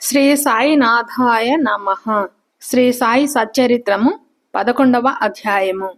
శ్రీ సాయినాథాయ నమః. శ్రీ సాయి సచ్చరిత్రము 11వ అధ్యాయము.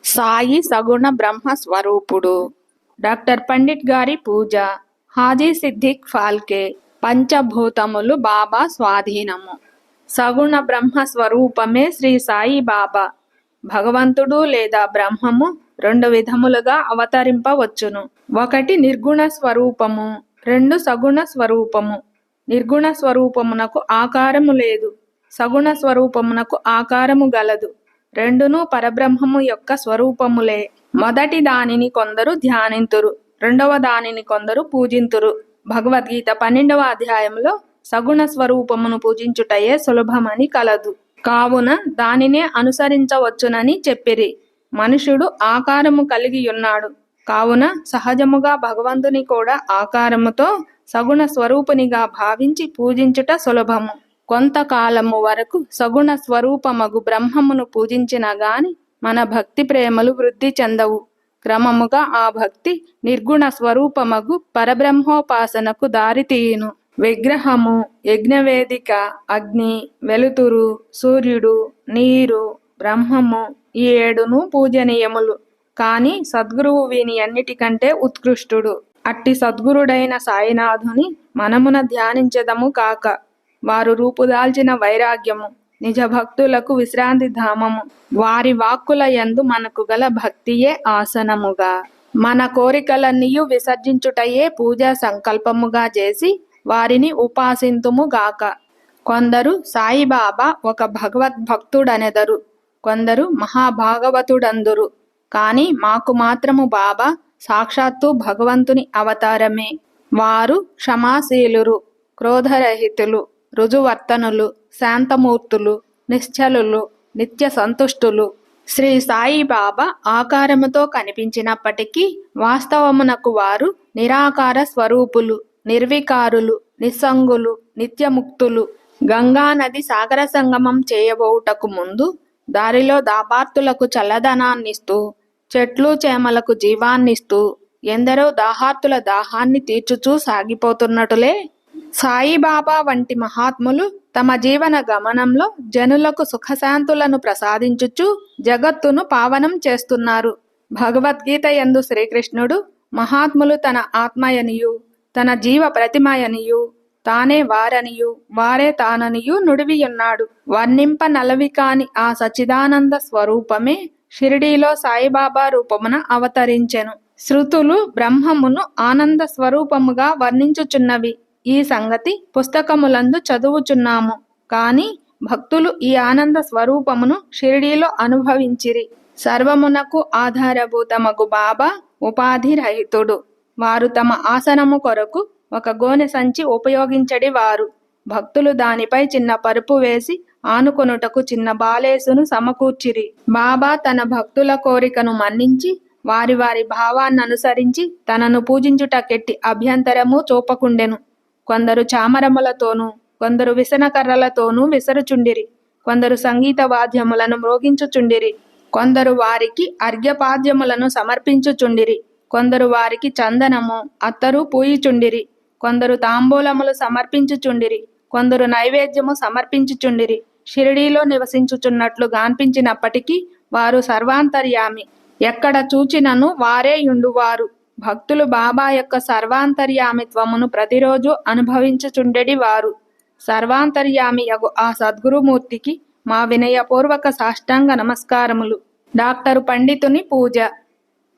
సాయి సగుణ బ్రహ్మ స్వరూపుడు. డాక్టర్ పండిట్ గారి పూజ. హాజీ సిద్దిక్ ఫాల్కే. పంచభూతములు బాబా స్వాధీనము. సగుణ బ్రహ్మ స్వరూపమే శ్రీ సాయి బాబా. భగవంతుడు లేదా బ్రహ్మము రెండు విధములుగా అవతరింపవచ్చును. ఒకటి నిర్గుణ స్వరూపము, రెండు సగుణ స్వరూపము. నిర్గుణ స్వరూపమునకు ఆకారము లేదు, సగుణ స్వరూపమునకు ఆకారము గలదు. రెండును పరబ్రహ్మము యొక్క స్వరూపములే. మొదటి దానిని కొందరు ధ్యానింతురు, రెండవ దానిని కొందరు పూజింతురు. భగవద్గీత 12వ అధ్యాయంలో సగుణ స్వరూపమును పూజించుటయే సులభమని కలదు, కావున దానినే అనుసరించవచ్చునని చెప్పిరి. మనుషుడు ఆకారము కలిగి ఉన్నాడు, కావున సహజముగా భగవంతుని కూడా ఆకారముతో సగుణ స్వరూపునిగా భావించి పూజించుట సులభము. కొంతకాలము వరకు సగుణ స్వరూపమగు బ్రహ్మమును పూజించిన గాని మన భక్తి ప్రేమలు వృద్ధి చెందవు. క్రమముగా ఆ భక్తి నిర్గుణ స్వరూపమగు పరబ్రహ్మోపాసనకు దారితీయును. విగ్రహము, యజ్ఞవేదిక, అగ్ని, వెలుతురు, సూర్యుడు, నీరు, బ్రహ్మము ఈ ఏడును పూజనీయములు. కాని సద్గురువు వీని అన్నిటికంటే ఉత్కృష్టుడు. అట్టి సద్గురుడైన సాయినాథుని మనమున ధ్యానించెదము కాక. వారు రూపుదాల్చిన వైరాగ్యము, నిజ భక్తులకు విశ్రాంతి ధామము. వారి వాక్కుల యందు మనకు గల భక్తియే ఆసనముగా, మన కోరికలన్నీయు విసర్జించుటయే పూజా సంకల్పముగా చేసి వారిని ఉపాసింతుము గాక. కొందరు సాయిబాబా ఒక భగవద్భక్తుడనెదరు, కొందరు మహాభాగవతుడందురు. కాని మాకు మాత్రము బాబా సాక్షాత్తు భగవంతుని అవతారమే. వారు క్షమాశీలురు, క్రోధరహితులు, రుజువర్తనులు, శాంతమూర్తులు, నిశ్చలులు, నిత్య సంతుష్టులు. శ్రీ సాయిబాబా ఆకారముతో కనిపించినప్పటికీ వాస్తవమునకు వారు నిరాకార స్వరూపులు, నిర్వికారులు, నిస్సంగులు, నిత్యముక్తులు. గంగానది సాగర సంగమం చేయబోవుటకు ముందు దారిలో దాపార్తులకు చల్లదనాన్నిస్తూ, చెట్లు చేమలకు జీవాన్నిస్తూ, ఎందరో దాహార్తుల దాహాన్ని తీర్చుచూ సాగిపోతున్నటులే సాయిబాబా వంటి మహాత్ములు తమ జీవన గమనంలో జనులకు సుఖశాంతులను ప్రసాదించుచు జగత్తును పావనం చేస్తున్నారు. భగవద్గీత యందు శ్రీకృష్ణుడు మహాత్ములు తన ఆత్మయనియు, తన జీవ ప్రతిమయనియు, తానే వారనియు, వారే తాననియు నుడివియున్నాడు. వర్ణింప నలవి కాని ఆ సచ్చిదానంద స్వరూపమే షిరిడీలో సాయిబాబా రూపమున అవతరించెను. శృతులు బ్రహ్మమును ఆనంద స్వరూపముగా వర్ణించుచున్నవి. ఈ సంగతి పుస్తకములందు చదువుచున్నాము. కాని భక్తులు ఈ ఆనంద స్వరూపమును షిరిడీలో అనుభవించిరి. సర్వమునకు ఆధారభూతమగు బాబా ఉపాధి రహితుడు. వారు తమ ఆసనము కొరకు ఒక గోనె సంచి ఉపయోగించడి వారు. భక్తులు దానిపై చిన్న పరుపు వేసి ఆనుకొనుటకు చిన్న బాలేసును సమకూర్చిరి. బాబా తన భక్తుల కోరికను మన్నించి వారి వారి భావాన్ననుసరించి తనను పూజించుటకెట్టి అభ్యంతరము చూపకుండెను. కొందరు చామరములతోనూ, కొందరు విసనకర్రలతోనూ విసరుచుండిరి. కొందరు సంగీత వాద్యములను మ్రోగించుచుండిరి. కొందరు వారికి అర్ఘ్యపాద్యములను సమర్పించుచుండిరి. కొందరు వారికి చందనము, అత్తరు పూయిచుండిరి. కొందరు తాంబూలములు సమర్పించుచుండిరి. కొందరు నైవేద్యము సమర్పించుచుండిరి. షిరిడీలో నివసించుచున్నట్లు గాన్పించినప్పటికీ వారు సర్వాంతర్యామి. ఎక్కడ చూచినను వారే యుండువారు. భక్తులు బాబా యొక్క సర్వాంతర్యామిత్వమును ప్రతిరోజు అనుభవించుచుండెడి వారు. సర్వాంతర్యామి యగు ఆ సద్గురుమూర్తికి మా వినయపూర్వక సాష్టాంగ నమస్కారములు. డాక్టరు పండితుని పూజ.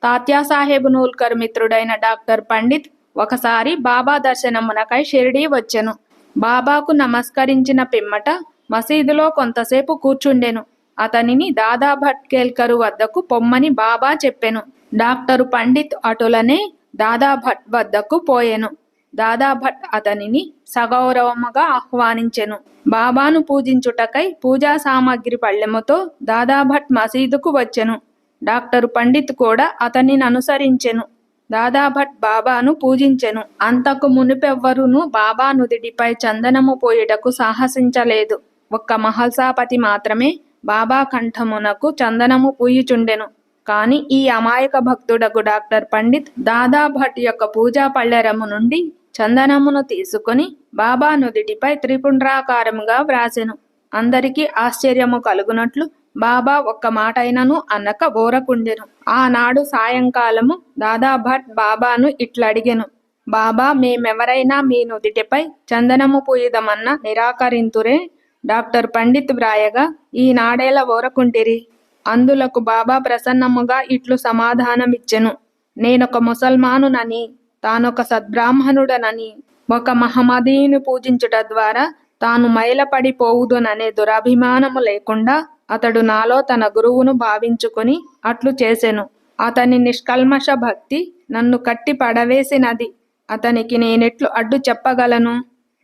తాత్యాసాహెబ్ నూల్కర్ మిత్రుడైన డాక్టర్ పండిత్ ఒకసారి బాబా దర్శనమునకై షిరిడీ వచ్చెను. బాబాకు నమస్కరించిన పిమ్మట మసీదులో కొంతసేపు కూర్చుండెను. అతనిని దాదా భట్ కేల్కరు వద్దకు పొమ్మని బాబా చెప్పెను. డాక్టరు పండిత్ అటులనే దాదా భట్ వద్దకు పోయెను. దాదా భట్ అతనిని సగౌరవముగా ఆహ్వానించెను. బాబాను పూజించుటకై పూజా సామగ్రి పళ్ళెముతో దాదా భట్ మసీదుకు వచ్చెను. డాక్టరు పండిత్ కూడా అతనిని అనుసరించెను. దాదా భట్ బాబాను పూజించెను. అంతకు మునుపెవ్వరునూ బాబా నుదిటిపై చందనము పోయుటకు సాహసించలేదు. ఒక్క మహల్సాపతి మాత్రమే బాబా కంఠమునకు చందనము పూయిచుండెను. కాని ఈ అమాయక భక్తుడకు డాక్టర్ పండిత్ దాదా భట్ యొక్క పూజా పళ్ళెరము నుండి చందనమును తీసుకొని బాబా నుదిటిపై త్రిపుండ్రాకారముగా వ్రాసెను. అందరికీ ఆశ్చర్యము కలుగునట్లు బాబా ఒక్క మాటైనను అనక ఊరకుండెను. ఆనాడు సాయంకాలము దాదాభట్ బాబాను ఇట్లడిగెను, బాబా, మేమెవరైనా మీ నుదిటిపై చందనము పూయుదమన్న నిరాకరింతురే? డాక్టర్ పండిత్ వ్రాయగా ఈనాడేలా ఊరకుంటిరి? అందులకు బాబా ప్రసన్నముగా ఇట్లు సమాధానమిచ్చెను, నేనొక ముసల్మానునని, తానొక సద్బ్రాహ్మణుడనని, ఒక మహమ్మదీయుని పూజించుట ద్వారా తాను మైలపడిపోవుదుననే దురభిమానము లేకుండా అతడు నాలో తన గురువును భావించుకుని అట్లు చేసెను. అతని నిష్కల్మష భక్తి నన్ను కట్టి పడవేసినది. అతనికి నేనెట్లు అడ్డు చెప్పగలను?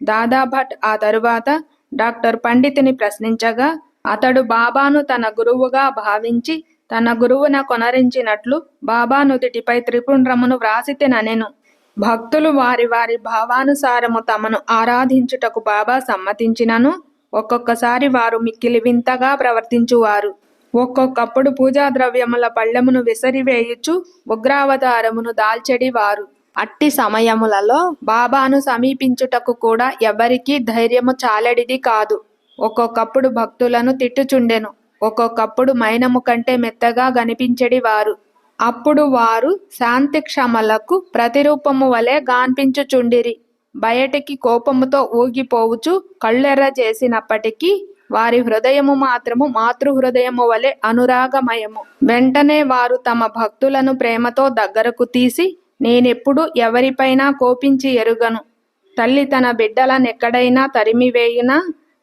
దాదాభట్ ఆ తరువాత డాక్టర్ పండితుని ప్రశ్నించగా అతడు బాబాను తన గురువుగా భావించి తన గురువున కొనరించినట్లు బాబా నుదిటిపై త్రిపుండ్రమును వ్రాసితెననెను. భక్తులు వారి వారి భావానుసారము తమను ఆరాధించుటకు బాబా సమ్మతించినను ఒక్కొక్కసారి వారు మిక్కిలి వింతగా ప్రవర్తించువారు. ఒక్కొక్కప్పుడు పూజా ద్రవ్యముల పళ్ళెమును విసరివేయుచు ఉగ్రావతారమును దాల్చెడివారు. అట్టి సమయములలో బాబాను సమీపించుటకు కూడా ఎవరికీ ధైర్యము చాలెడిది కాదు. ఒక్కొక్కప్పుడు భక్తులను తిట్టుచుండెను. ఒక్కొక్కప్పుడు మైనము కంటే మెత్తగా గనిపించెడివారు. అప్పుడు వారు శాంతి క్షమలకు ప్రతిరూపము వలె గాన్పించుచుండిరి. బయటికి కోపముతో ఊగిపోవుచు కళ్ళెర్ర చేసినప్పటికీ వారి హృదయము మాత్రము మాతృహృదయము వలె అనురాగమయము. వెంటనే వారు తమ భక్తులను ప్రేమతో దగ్గరకు తీసి, నేనెప్పుడు ఎవరిపైనా కోపించి ఎరుగను. తల్లి తన బిడ్డలనెక్కడైనా తరిమివేయునా,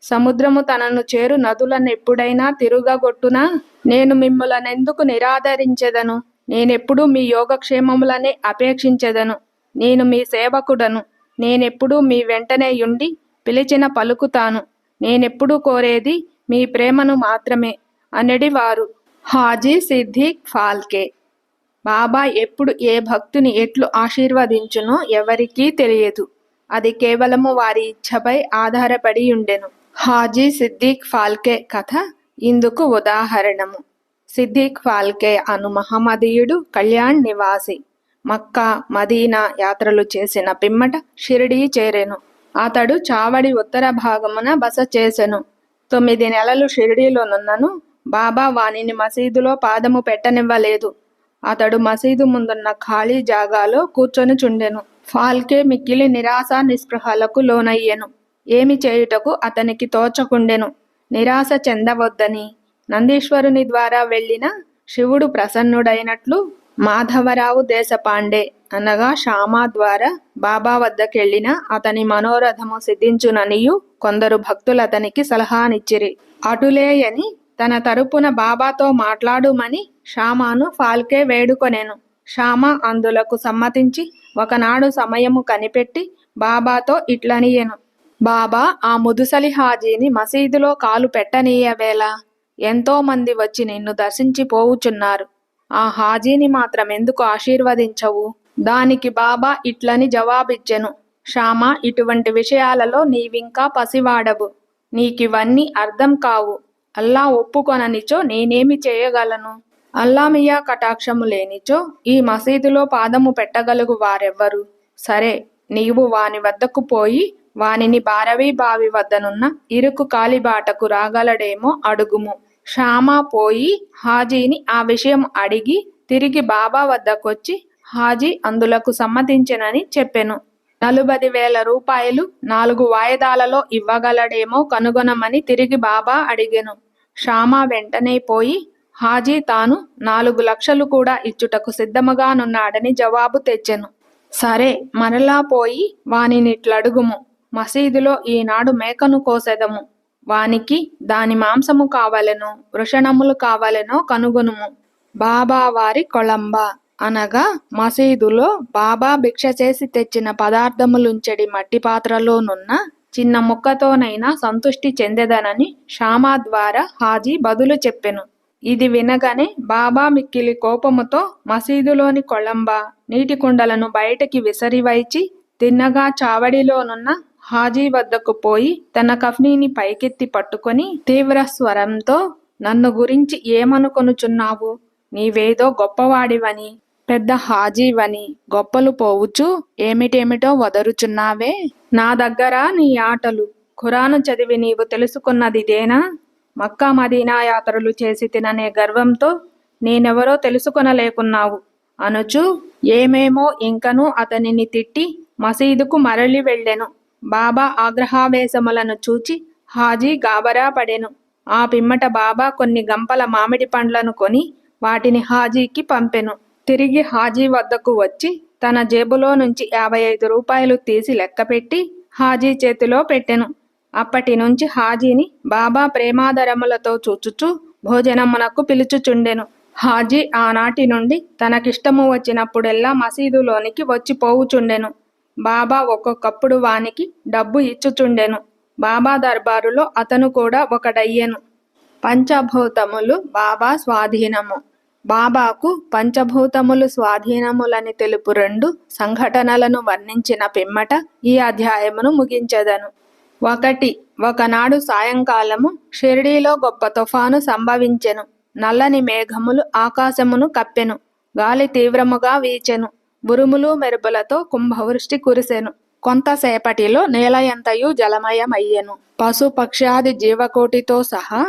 సముద్రము తనను చేరు నదులనెప్పుడైనా తిరుగగొట్టునా, నేను మిమ్ములనెందుకు నిరాదరించెదను? నేనెప్పుడూ మీ యోగక్షేమములనే అపేక్షించెదను. నేను మీ సేవకుడను. నేనెప్పుడూ మీ వెంటనే యుండి పిలిచిన పలుకుతాను. నేనెప్పుడూ కోరేది మీ ప్రేమను మాత్రమే అనెడివారు. హాజీ సిద్దిక్ ఫాల్కే. బాబా ఎప్పుడు ఏ భక్తుని ఎట్లు ఆశీర్వదించునో ఎవరికీ తెలియదు. అది కేవలము వారి ఇచ్ఛపై ఆధారపడి ఉండెను. హాజీ సిద్దిక్ ఫాల్కే కథ ఇందుకు ఉదాహరణము. సిద్దిక్ ఫాల్కే అను మహమ్మదీయుడు కళ్యాణ్ నివాసి. మక్కా, మదీనా యాత్రలు చేసిన పిమ్మట షిరిడీ చేరెను. అతడు చావడి ఉత్తర భాగమున బస చేసెను. 9 నెలలు షిరిడీలోనున్నను బాబా వానిని మసీదులో పాదము పెట్టనివ్వలేదు. అతడు మసీదు ముందున్న ఖాళీ జాగాలో కూర్చొనిచుండెను. ఫాల్కే మిక్కిలి నిరాశ నిస్పృహలకు లోనయ్యెను. ఏమి చేయుటకు అతనికి తోచకుండెను. నిరాశ చెందవద్దని నందీశ్వరుని ద్వారా వెళ్ళిన శివుడు ప్రసన్నుడైనట్లు మాధవరావు దేశపాండే అనగా శ్యామా ద్వారా బాబా వద్దకెళ్ళిన అతని మనోరథము సిద్ధించుననియు కొందరు భక్తులు అతనికి సలహానిచ్చిరి. అటులేయని తన తరపున బాబాతో మాట్లాడుమని శ్యామాను ఫాల్కే వేడుకొనెను. శ్యామా అందులకు సమ్మతించి ఒకనాడు సమయము కనిపెట్టి బాబాతో ఇట్లనియెను, బాబా, ఆ ముదుసలి హాజీని మసీదులో కాలు పెట్టనీయవేళ. ఎంతో మంది వచ్చి నిన్ను దర్శించి పోవుచున్నారు. ఆ హాజీని మాత్రం ఎందుకు ఆశీర్వదించవు? దానికి బాబా ఇట్లని జవాబిచ్చెను, శ్యామా, ఇటువంటి విషయాలలో నీవింకా పసివాడవు. నీకివన్నీ అర్థం కావు. అల్లా ఒప్పుకొననిచో నేనేమి చేయగలను? అల్లామియా కటాక్షము లేనిచో ఈ మసీదులో పాదము పెట్టగలుగు వారెవ్వరు? సరే, నీవు వాని వద్దకు పోయి వానిని బారవీ బావి వద్దనున్న ఇరుకు కాలిబాటకు రాగలడేమో అడుగుము. శ్యామా పోయి హాజీని ఆ విషయం అడిగి తిరిగి బాబా వద్దకొచ్చి హాజీ అందులకు సమ్మతించెనని చెప్పెను. 40,000 రూపాయలు 4 వాయిదాలలో ఇవ్వగలడేమో కనుగొనమని తిరిగి బాబా అడిగెను. శ్యామా వెంటనే పోయి హాజీ తాను 4 లక్షలు కూడా ఇచ్చుటకు సిద్ధముగానున్నాడని జవాబు తెచ్చెను. సరే, మరలా పోయి వానినిట్లడుగుము, మసీదులో ఈనాడు మేకను కోసెదము. వానికి దాని మాంసము కావలెనో వృషణములు కావలెనో కనుగొనుము. బాబా వారి కొళంబ అనగా మసీదులో బాబా భిక్ష చేసి తెచ్చిన పదార్థములుంచెడి మట్టి పాత్రలోనున్న చిన్న ముక్కతోనైనా సంతుష్టి చెందెదనని శ్యామా ద్వారా హాజీ బదులు చెప్పెను. ఇది వినగానే బాబా మిక్కిలి కోపముతో మసీదులోని కొళంబ నీటి కుండలను బయటికి విసరివైచి తిన్నగా చావడిలోనున్న హాజీ వద్దకు పోయి తన కఫ్నీని పైకెత్తి పట్టుకొని తీవ్ర స్వరంతో, నన్ను గురించి ఏమనుకొనుచున్నావు? నీవేదో గొప్పవాడివని, పెద్ద హాజీవని గొప్పలు పోవుచు ఏమిటేమిటో వదరుచున్నావే. నా దగ్గర నీ ఆటలు. ఖురాను చదివి నీవు తెలుసుకున్నదిదేనా? మక్కా మదీనా యాత్రలు చేసి తిననే గర్వంతో నేనెవరో తెలుసుకొనలేకున్నావు అనుచు ఏమేమో ఇంకనూ అతనిని తిట్టి మసీదుకు మరలి వెళ్ళెను. బాబా ఆగ్రహావేశములను చూచి హాజీ గాబరా పడెను. ఆ పిమ్మట బాబా కొన్ని గంపల మామిడి పండ్లను కొని వాటిని హాజీకి పంపెను. తిరిగి హాజీ వద్దకు వచ్చి తన జేబులో నుంచి 55 రూపాయలు తీసి లెక్కపెట్టి హాజీ చేతిలో పెట్టెను. అప్పటి నుంచి హాజీని బాబా ప్రేమాదరములతో చూచుచూ భోజనమునకు పిలుచుచుండెను. హాజీ ఆనాటి నుండి తనకిష్టము వచ్చినప్పుడెల్లా మసీదులోనికి వచ్చిపోవుచుండెను. బాబా ఒక్కొక్కప్పుడు వానికి డబ్బు ఇచ్చుచుండెను. బాబా దర్బారులో అతను కూడా ఒకడయ్యెను. పంచభూతములు బాబా స్వాధీనము. బాబాకు పంచభూతములు స్వాధీనములని తెలుపు 2 సంఘటనలను వర్ణించిన పిమ్మట ఈ అధ్యాయమును ముగించెదను. 1. ఒకనాడు సాయంకాలము షిరిడీలో గొప్ప తుఫాను సంభవించెను. నల్లని మేఘములు ఆకాశమును కప్పెను. గాలి తీవ్రముగా వీచెను. ఉరుములు మెరుపులతో కుంభవృష్టి కురిసెను. కొంతసేపటిలో నేలయంతయు జలమయమయ్యెను. పశు పక్ష్యాది జీవకోటితో సహా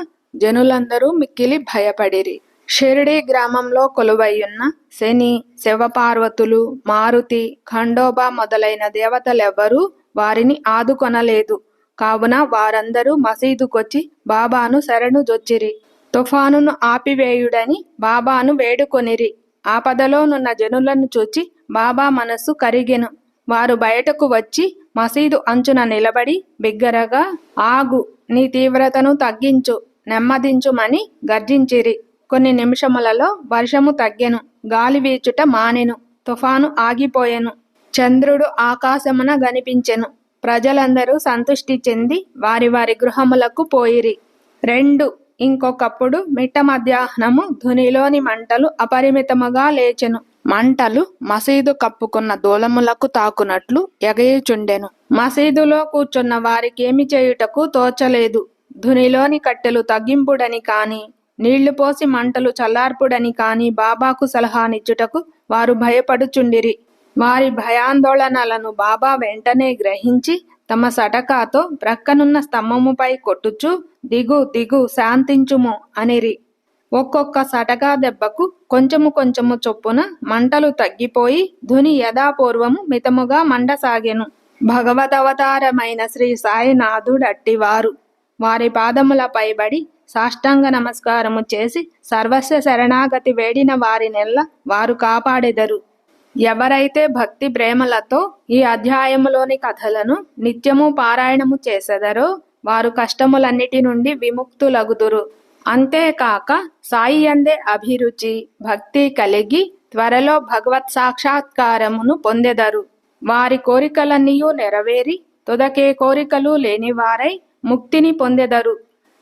జనులందరూ మిక్కిలి భయపడిరి. షిరిడీ గ్రామంలో కొలువయ్యున్న శని, శివపార్వతులు, మారుతి, ఖండోబా మొదలైన దేవతలెవ్వరూ వారిని ఆదుకొనలేదు. కావున వారందరూ మసీదుకొచ్చి బాబాను శరణుజొచ్చిరి. తుఫానును ఆపివేయుడని బాబాను వేడుకొనిరి. ఆపదలోనున్న జనులను చూచి బాబా మనస్సు కరిగెను. వారు బయటకు వచ్చి మసీదు అంచున నిలబడి బిగ్గరగా, ఆగు, నీ తీవ్రతను తగ్గించు, నెమ్మదించుమని గర్జించిరి. కొన్ని నిమిషములలో వర్షము తగ్గెను. గాలి వీచుట మానెను. తుఫాను ఆగిపోయెను. చంద్రుడు ఆకాశమున గనిపించెను. ప్రజలందరూ సంతుష్టి చెంది వారి వారి గృహములకు పోయిరి. 2. ఇంకొకప్పుడు మిట్ట మధ్యాహ్నము ధునిలోని మంటలు అపరిమితముగా లేచెను. మంటలు మసీదు కప్పుకున్న దూలములకు తాకునట్లు ఎగయుచుండెను. మసీదులో కూర్చున్న వారికేమి చేయుటకు తోచలేదు. ధునిలోని కట్టెలు తగ్గింపుడని కాని, నీళ్లు పోసి మంటలు చల్లార్పుడని కాని బాబాకు సలహానిచ్చుటకు వారు భయపడుచుండిరి. వారి భయాందోళనలను బాబా వెంటనే గ్రహించి తమ సటకాతో ప్రక్కనున్న స్తంభముపై కొట్టుచు, దిగు దిగు, శాంతించుము అనిరి. ఒక్కొక్క సటకా దెబ్బకు కొంచెము కొంచెము చొప్పున మంటలు తగ్గిపోయి ధుని యథాపూర్వము మితముగా మండసాగెను. భగవదవతారమైన శ్రీ సాయినాథుడట్టివారు. వారి పాదములపై బడి సాష్టాంగ నమస్కారము చేసి సర్వస్వ శరణాగతి వేడిన వారినెల్ల వారు కాపాడెదరు. ఎవరైతే భక్తి ప్రేమలతో ఈ అధ్యాయములోని కథలను నిత్యము పారాయణము చేసెదరో వారు కష్టములన్నిటి నుండి విముక్తులగుదురు. అంతేకాక సాయి యందే అభిరుచి, భక్తి కలిగి త్వరలో భగవత్ సాక్షాత్కారమును పొందెదరు. వారి కోరికలన్నీయూ నెరవేరి తుదకే కోరికలు లేనివారై ముక్తిని పొందెదరు.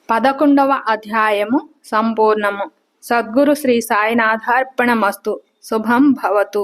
11వ అధ్యాయము సంపూర్ణము. సద్గురు శ్రీ సాయినాథార్పణమస్తు. శుభం భవతు.